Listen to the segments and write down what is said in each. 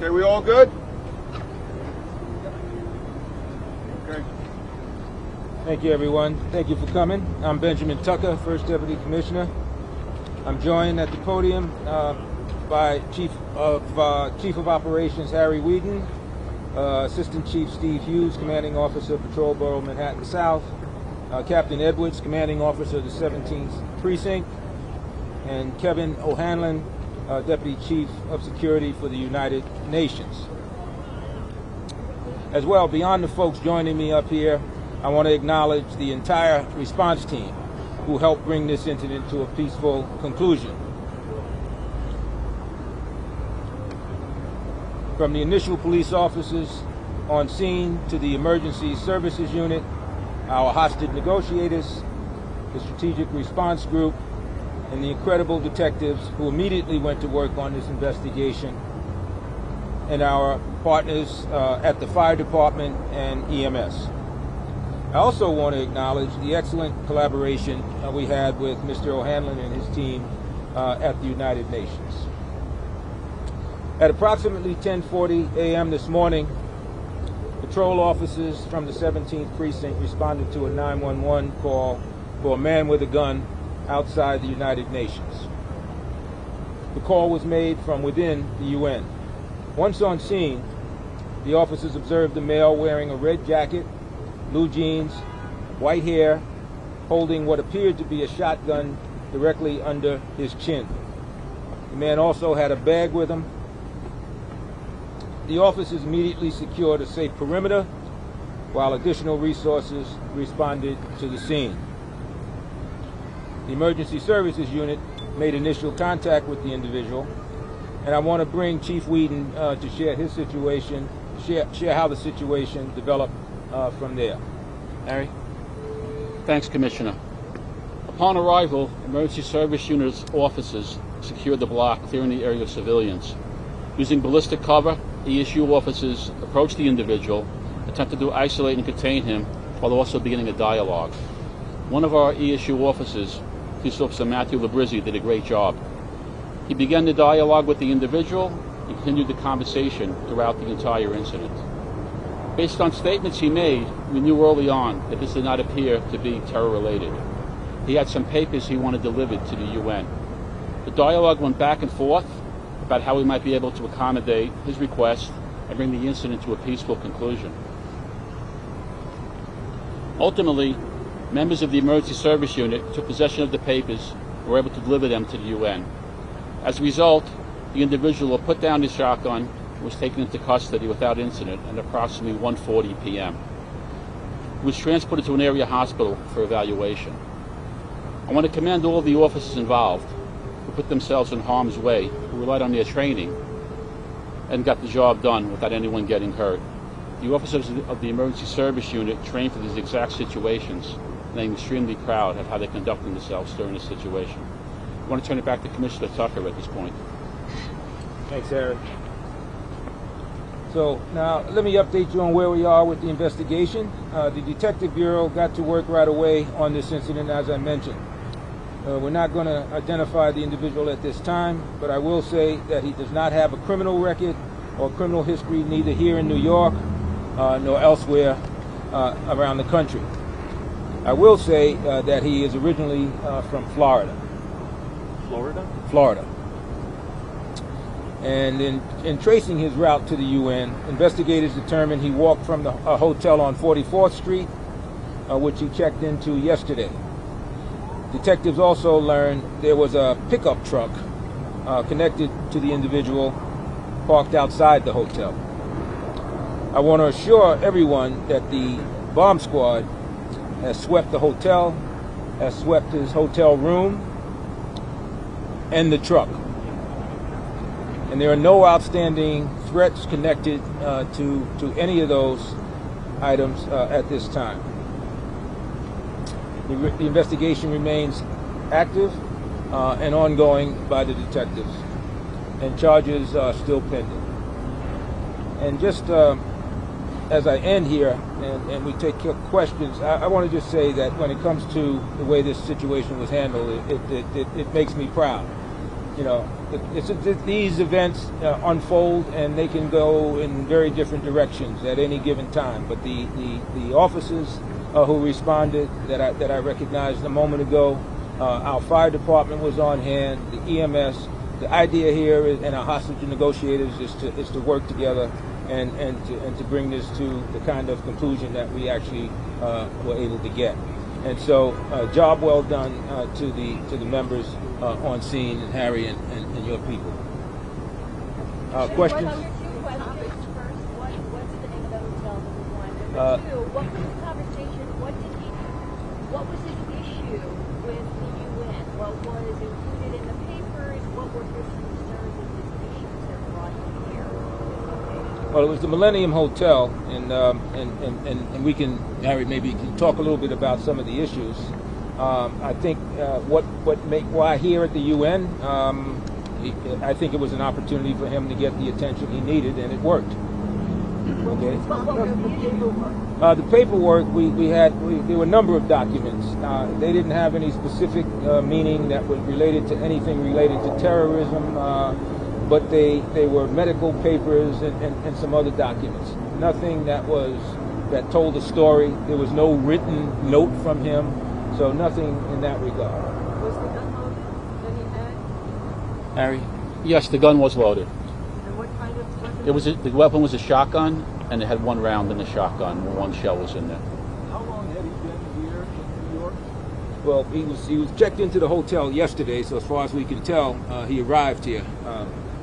Okay, we all good? Okay. Thank you, everyone. Thank you for coming. I'm Benjamin Tucker, First Deputy Commissioner. I'm joined at the podium by Chief of Operations Harry Whedon, Assistant Chief Steve Hughes, Commanding Officer, Patrol Bureau, Manhattan South, Captain Edwards, Commanding Officer of the 17th Precinct, and Kevin O'Hanlon, Deputy Chief of Security for the United Nations. As well, beyond the folks joining me up here, I want to acknowledge the entire response team who helped bring this incident to a peaceful conclusion. From the initial police officers on scene to the emergency services unit, our hostage negotiators, the strategic response group, and the incredible detectives who immediately went to work on this investigation, and our partners at the fire department and EMS. I also want to acknowledge the excellent collaboration we had with Mr. O'Hanlon and his team at the United Nations. At approximately 10:40 a.m. this morning, patrol officers from the 17th Precinct responded to a 911 call for a man with a gun outside the United Nations. The call was made from within the UN. Once on scene, the officers observed a male wearing a red jacket, blue jeans, white hair, holding what appeared to be a shotgun directly under his chin. The man also had a bag with him. The officers immediately secured a safe perimeter, while additional resources responded to the scene. The emergency services unit made initial contact with the individual, and I want to bring Chief Whedon to share his situation, share how the situation developed from there. Harry? Thanks, Commissioner. Upon arrival, emergency service unit's officers secured the block, clearing the area of civilians. Using ballistic cover, ESU officers approached the individual, attempted to isolate and contain him, while also beginning a dialogue. One of our ESU officers, Police Officer Matthew Labrizzi, did a great job. He began the dialogue with the individual and continued the conversation throughout the entire incident. Based on statements he made, we knew early on that this did not appear to be terror-related. He had some papers he wanted delivered to the UN. The dialogue went back and forth about how we might be able to accommodate his request and bring the incident to a peaceful conclusion. Ultimately, members of the emergency service unit took possession of the papers and were able to deliver them to the UN. As a result, the individual put down his shotgun and was taken into custody without incident at approximately 1:40 p.m. He was transported to an area hospital for evaluation. I want to commend all of the officers involved who put themselves in harm's way, who relied on their training, and got the job done without anyone getting hurt. The officers of the emergency service unit trained for these exact situations, and I'm extremely proud of how they conducted themselves during this situation. I want to turn it back to Commissioner Tucker at this point. Thanks, Harry. So now let me update you on where we are with the investigation. The Detective Bureau got to work right away on this incident, as I mentioned. We're not going to identify the individual at this time, but I will say that he does not have a criminal record or criminal history, neither here in New York nor elsewhere around the country. I will say that he is originally from Florida. Florida? Florida. And in tracing his route to the UN, investigators determined he walked from a hotel on 44th Street, which he checked into yesterday. Detectives also learned there was a pickup truck connected to the individual parked outside the hotel. I want to assure everyone that the bomb squad has swept the hotel, has swept his hotel room, and the truck. And there are no outstanding threats connected to any of those items at this time. The investigation remains active and ongoing by the detectives, and charges are still pending. And just as I end here, and we take questions, I want to just say that when it comes to the way this situation was handled, it makes me proud. You know, these events unfold, and they can go in very different directions at any given time. But the officers who responded that I recognized a moment ago, our fire department was on hand, the EMS. The idea here and our hostage negotiators is to work together and to bring this to the kind of conclusion that we actually were able to get. And so, job well done to the members on scene, and Harry and your people. Questions? What's the name of the hotel, number one? Number two, what was the conversation? What was his issue with the UN? What was included in the papers? What were his concerns and his issues that brought him here? Well, it was the Millennium Hotel, and we can, Harry, maybe can talk a little bit about some of the issues. I think why here at the UN, I think it was an opportunity for him to get the attention he needed, and it worked. Okay. The paperwork there were a number of documents. They didn't have any specific meaning that was related to anything related to terrorism, but they were medical papers and some other documents. Nothing that told a story. There was no written note from him, so nothing in that regard. Was the gun loaded that he had? Harry? Yes, the gun was loaded. And what kind of weapon? The weapon was a shotgun, and it had one round in the shotgun. One shell was in there. How long had he been here in New York? Well, he was checked into the hotel yesterday, so as far as we can tell, he arrived here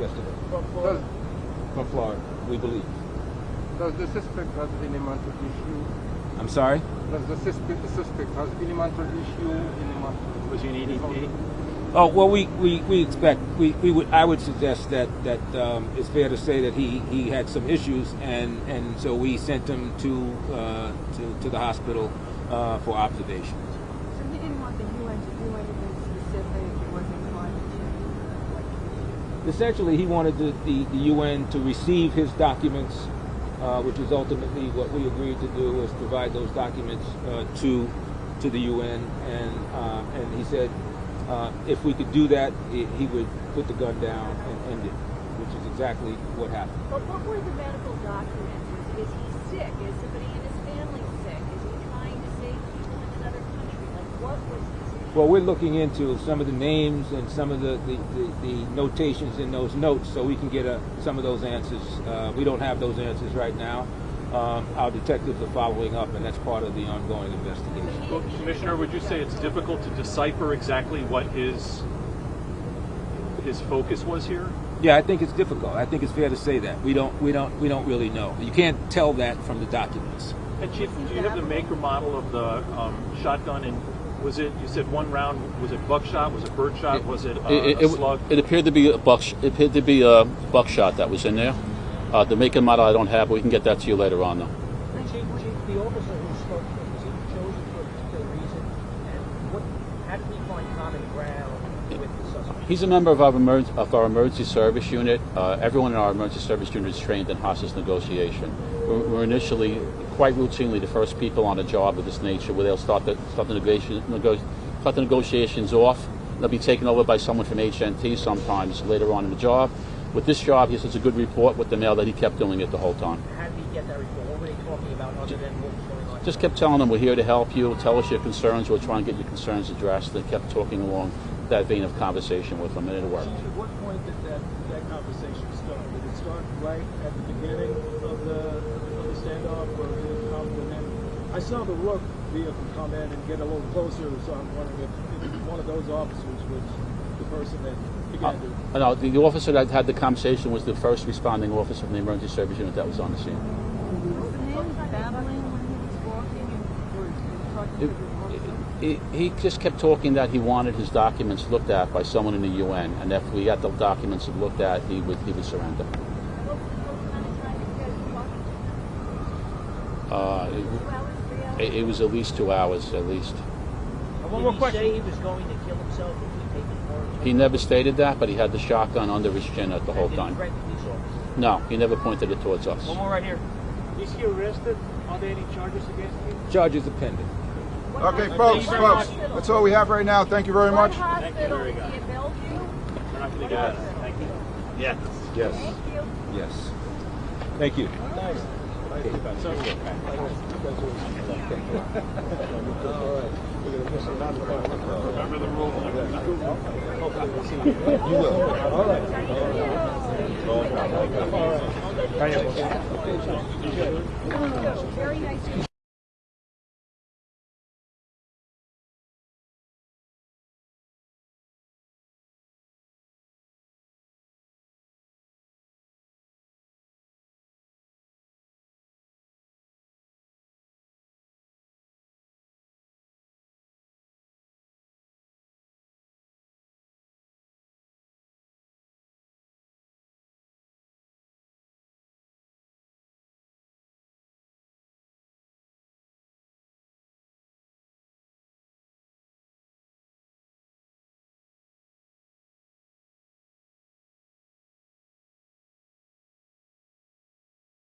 yesterday. From Florida, we believe. Does the suspect have any mental issue? I'm sorry? Does the suspect has any mental issue? Was he an EDP? Oh, well, we expect, I would suggest that it's fair to say that he had some issues, and so we sent him to the hospital for observation. So he didn't want the UN to do anything specific. He wasn't trying to. Essentially, he wanted the UN to receive his documents, which is ultimately what we agreed to do, was provide those documents to the UN, and he said if we could do that, he would put the gun down and end it, which is exactly what happened. But what were the medical documents? Is he sick? Is somebody in his family sick? Is he trying to save people in another country? Like, what was his issue? Well, we're looking into some of the names and some of the notations in those notes, so we can get some of those answers. We don't have those answers right now. Our detectives are following up, and that's part of the ongoing investigation. Well, Commissioner, would you say it's difficult to decipher exactly what his focus was here? Yeah, I think it's difficult. I think it's fair to say that we don't really know. You can't tell that from the documents. And Chief, do you have the make or model of the shotgun? And was it? You said one round. Was it buckshot? Was it birdshot? Was it a slug? It appeared to be a buckshot that was in there. The make and model I don't have, but we can get that to you later on, though. Chief, the officer who spoke to him, was he chosen for a particular reason? And how did he find common ground with the suspect? He's a member of our emergency service unit. Everyone in our emergency service unit is trained in hostage negotiation. We're initially, quite routinely, the first people on a job of this nature where they'll start the negotiations off. They'll be taken over by someone from HNT sometimes later on in the job. With this job, he says a good report with the mail that he kept doing it the whole time. How did he get that report? What were they talking about other than what was going on? Just kept telling them, we're here to help you, tell us your concerns, we'll try and get your concerns addressed. They kept talking along that vein of conversation with them, and it worked. At what point did that conversation start? Did it start right at the beginning of the standoff, or did it come within? I saw the Rook vehicle come in and get a little closer, so I'm wondering if one of those officers was the person that began to... No, the officer that had the conversation was the first responding officer from the emergency service unit that was on the scene. Was the man babbling when he was walking and talking to the He just kept talking that he wanted his documents looked at by someone in the UN, and if we got the documents looked at, he would surrender. What kind of time did you guys talk? 2 hours, 3 hours? It was at least 2 hours, at least. One more question. Did he say he was going to kill himself if he taken more? He never stated that, but he had the shotgun under his chin at the whole Did he time. threaten police officers? No, he never pointed it towards us. One more right here. Is he arrested? Are there any charges against him? Charges are pending. Okay, folks, that's all we have right now. Thank you very much. What hospital? very Is much. he in Bellevue? We're not going to get Yes. Yes. Thank you. Yes. Thank you. Nice. Remember the rule. You will. All right. Very nice.